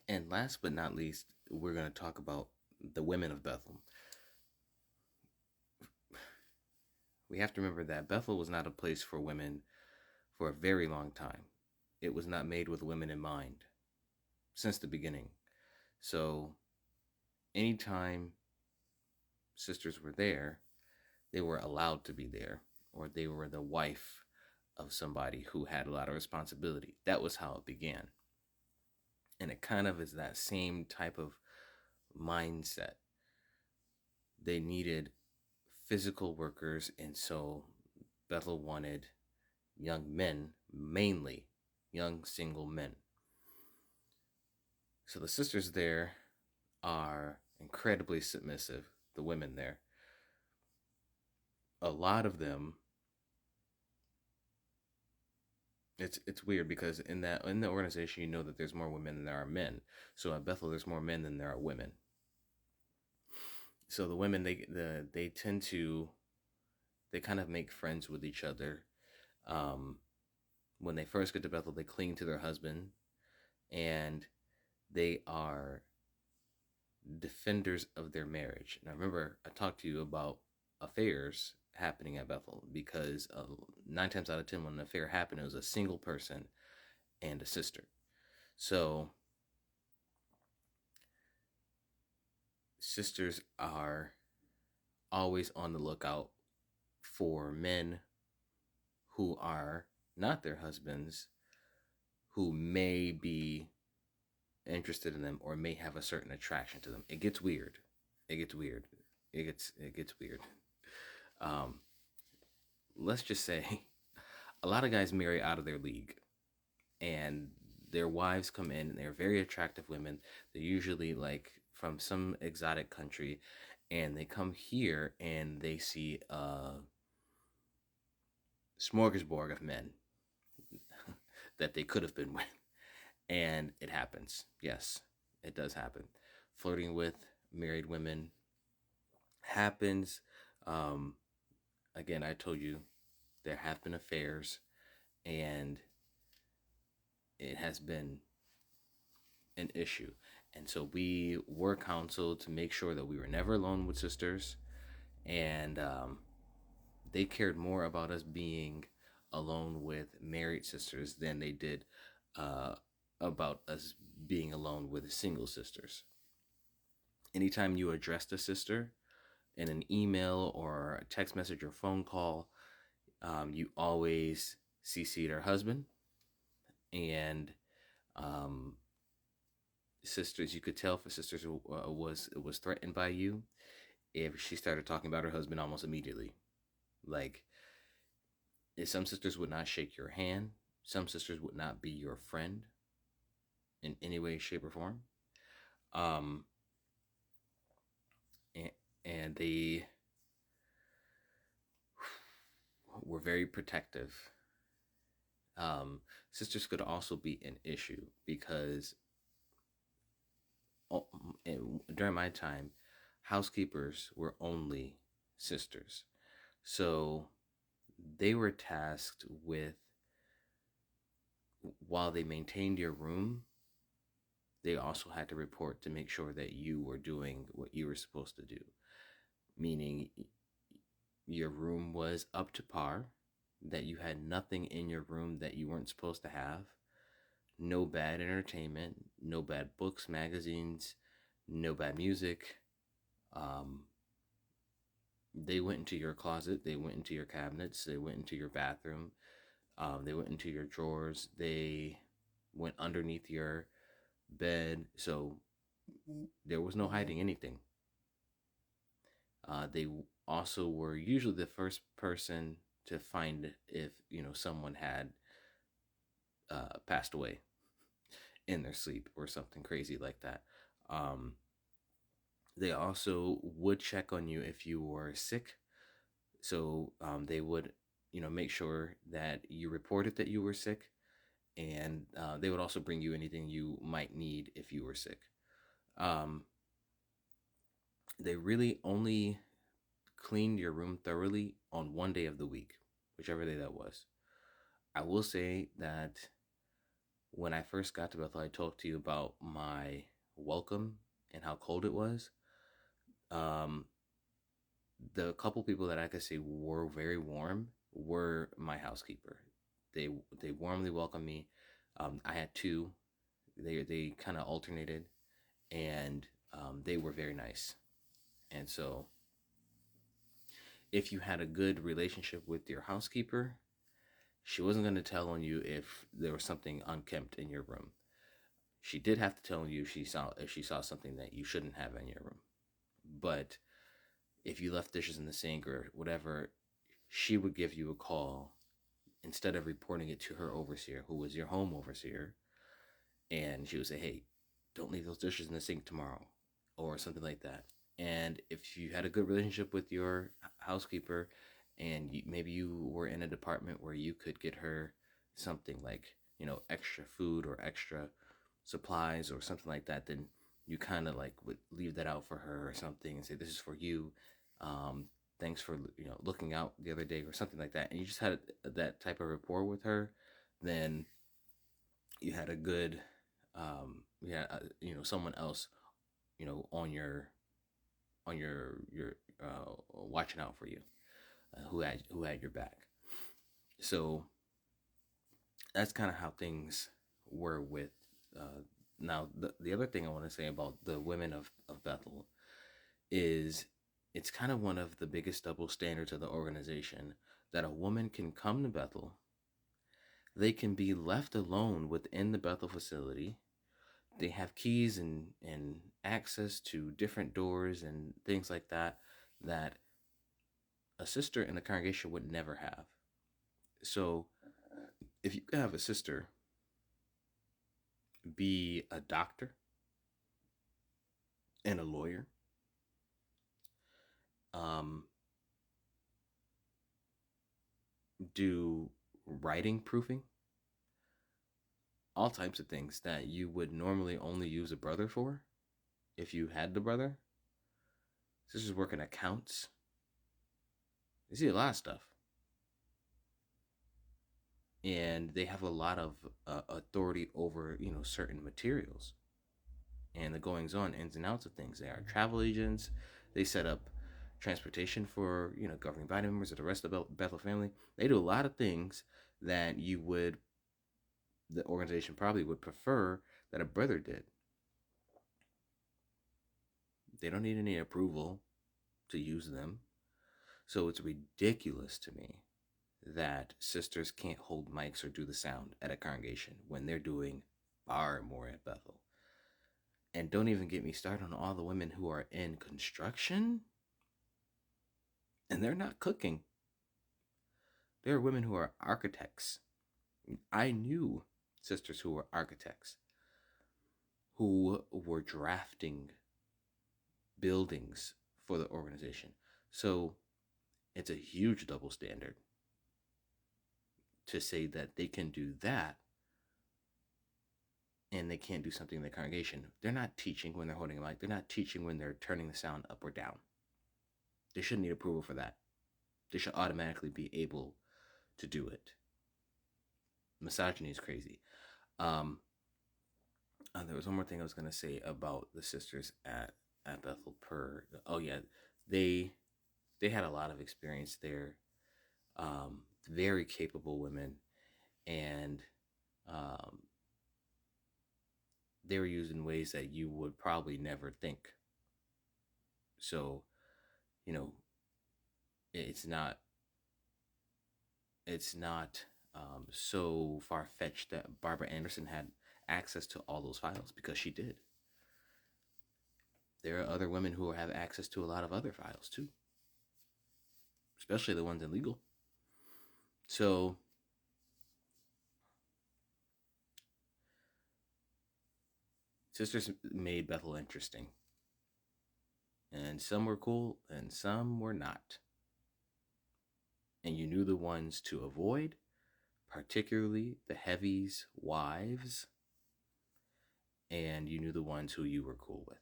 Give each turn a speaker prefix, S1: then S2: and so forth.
S1: And last but not least, we're going to talk about the women of Bethel. We have to remember that Bethel was not a place for women for a very long time. It was not made with women in mind since the beginning. So anytime sisters were there, they were allowed to be there, or they were the wife of somebody who had a lot of responsibility. That was how it began. And it kind of is that same type of mindset. They needed physical workers, and so Bethel wanted young men, mainly young single men. So the sisters there are incredibly submissive, the women there. A lot of them, it's weird because in the organization you know that there's more women than there are men. So at Bethel there's more men than there are women. So the women they tend to they kind of make friends with each other. Um, when they first get to Bethel, they cling to their husband, and they are defenders of their marriage. Now, remember, I talked to you about affairs happening at Bethel because 9 times out of 10, when an affair happened, it was a single person and a sister. So, sisters are always on the lookout for men who are not their husbands, who may be interested in them or may have a certain attraction to them. It gets weird. It gets weird. It gets weird. Um, let's just say a lot of guys marry out of their league, and their wives come in and they're very attractive women. They're usually like from some exotic country, and they come here and they see a smorgasbord of men that they could have been with. And it happens. Yes, it does happen. Flirting with married women happens. Um, Again, I told you there have been affairs, and it has been an issue. And so we were counseled to make sure that we were never alone with sisters, and they cared more about us being alone with married sisters than they did uh, about us being alone with single sisters. Anytime you addressed a sister in an email or a text message or phone call, you always CC'd her husband, and um, sisters, you could tell if a sister was threatened by you if she started talking about her husband almost immediately. Like, if some sisters would not shake your hand, some sisters would not be your friend in any way, shape, or form. Um, and, and they were very protective. Sisters could also be an issue because during my time, housekeepers were only sisters. So they were tasked with, while they maintained your room, they also had to report to make sure that you were doing what you were supposed to do. Meaning your room was up to par, that you had nothing in your room that you weren't supposed to have, no bad entertainment, no bad books, magazines, no bad music. Um, they went into your closet, they went into your cabinets, they went into your bathroom, they went into your drawers, they went underneath your bed. So there was no hiding anything. They also were usually the first person to find if someone had passed away in their sleep or something crazy like that. Um, they also would check on you if you were sick. So they would, make sure that you reported that you were sick, and they would also bring you anything you might need if you were sick. Um, they really only cleaned your room thoroughly on one day of the week, whichever day that was. I will say that When I first got to Bethel, I talked to you about my welcome and how cold it was. Um, the couple people that I could say were very warm were my housekeeper. They they warmly welcomed me. I had two. They kind of alternated, and they were very nice. And so, if you had a good relationship with your housekeeper, she wasn't going to tell on you if there was something unkempt in your room. She did have to tell you if she saw something that you shouldn't have in your room. But if you left dishes in the sink or whatever, she would give you a call instead of reporting it to her overseer, who was your home overseer, and she would say, "Hey, don't leave those dishes in the sink tomorrow," or something like that. And if you had a good relationship with your housekeeper, and maybe you were in a department where you could get her something like, extra food or extra supplies or something like that, then you kind of like would leave that out for her or something and say, "This is for you. Um, Thanks for looking out the other day," or something like that. And you just had that type of rapport with her, then you had a good, someone else, on your watching out for you, who had your back. So that's kind of how things were with. Now, the other thing I want to say about the women of Bethel is it's kind of one of the biggest double standards of the organization that a woman can come to Bethel, they can be left alone within the Bethel facility. They have keys and access to different doors and things like that a sister in the congregation would never have. So if you have a sister be a doctor and a lawyer, um, do writing proofing, all types of things that you would normally only use a brother for if you had the brother. Sisters work in accounts. You see a lot of stuff. And they have a lot of authority over, certain materials and the goings on, ins and outs of things. They are travel agents. They set up transportation for, governing body members of the rest of the Bethel family. They do a lot of things that the organization probably would prefer that a brother did. They don't need any approval to use them. So it's ridiculous to me that sisters can't hold mics or do the sound at a congregation when they're doing far more at Bethel. And don't even get me started on all the women who are in construction and they're not cooking. There are women who are architects. I knew sisters who were architects who were drafting buildings for the organization. So it's a huge double standard to say that they can do that and they can't do something in the congregation. They're not teaching when they're holding a mic. They're not teaching when they're turning the sound up or down. They shouldn't need approval for that. They should automatically be able to do it. Misogyny is crazy. There was one more thing I was going to say about the sisters at Bethel Per. Oh yeah, they had a lot of experience there. Very capable women, and they were used in ways that you would probably never think. So, you know, it's not so far fetched that Barbara Anderson had access to all those files, because she did. There are other women who have access to a lot of other files too, especially the ones in legal. So sisters made Bethel interesting. And some were cool and some were not. And you knew the ones to avoid, particularly the heavies' wives, and you knew the ones who you were cool with.